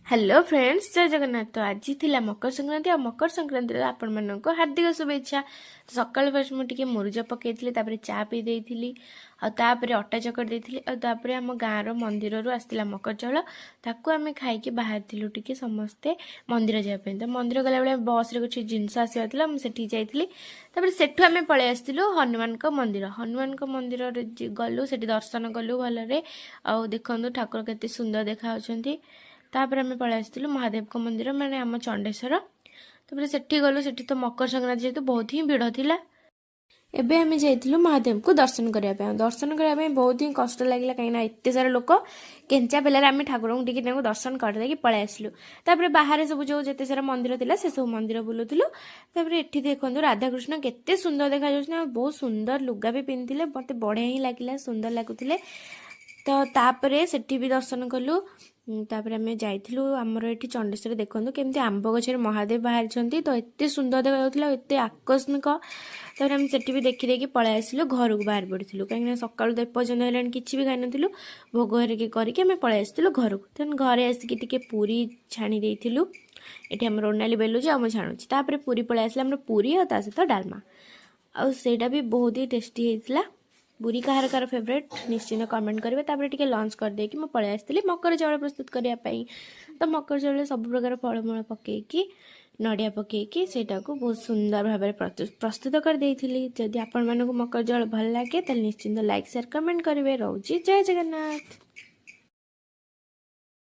Hello friends जय जगन्नाथ। तो आज थिला मकर संक्रांति और मकर संक्रांति आपण मानक हार्दिक शुभेच्छा। तो सकाल फर्स्ट मुझे मुरुज पकई चा पी देती आउे अटा चकट देती आउे आम गाँव मंदिर आसला मकर चाउल ताकू आम खाई बाहर टे समस्ते मंदिर जावाई। तो मंदिर गला बेले बस रे कुछ जिनस आसवा मुझे जाइली सेठू आम पलि आसलु हनुमान मंदिर गलु से दर्शन कलु भलरे आउ देखु ठाकुर केते सुंदर देखा तापर आम पलि आसलु महादेव को मंदिर माने आम चंडेश्वर। तापर सेठी गलु सेठी तो मकर संक्रांति जेहेतु बहुत ही भिड़ थिला। एबे आम जाइलु महादेव को दर्शन करने दर्शन करने बहुत ही कष्ट लगे कहीं एत सारा लोक केंचा पेलार आम ठाकुर को दर्शन करदे पलि आसलु। तापर बाहर सब जो जिते सारा मंदिर थिला से सब मंदिर बुलुलु। तापर एठी देखंतु राधाकृष्ण केते सुंदर देखा जाउछन, बहुत सुंदर लुगा भी पिंधिले, मते बढ़िया ही लागिला, सुंदर लागुथिले। तो तापरे सेठी भी दर्शन कलु। तापर आम जाइलु आमर ये चंडेश्वर देखु केमती आंब गचर महादेव बाहरी तो एत सुंदर देखा एत आकस्मिक। तापर आम सेठी भी देखी देखी पलि आसलु घर को बाहर पड़ू कहीं सकाल तो एपर्यंत है कि भी खाई नु भोग हरिके करके आम पलि आसलु घर को। तेन घरे आसिक पूरी छाणी देलु ये आम रोनाली बेलुचे आम छाणुची। तापर पूरी पलि आसला आम पूरी और ता सहित डालमा आईटा भी बहुत ही टेस्टी होता। पूरी कहार कार फेवरेट निश्चिंत कमेंट करेंगे। तापर टिके लंच कर देकी मु पलि आसली मकर चाउल प्रस्तुत करने। तो मकर चाउल सब प्रकार फलमूल पकईकी नड़िया पकईकी सेटा को बहुत सुंदर भाव प्रस्तुत कर देइथिली। जदि आपण मानक मकर चाउल भल लगे तो निश्चिंत लाइक शेयर कमेंट करेंगे। रोजी जय जगन्नाथ।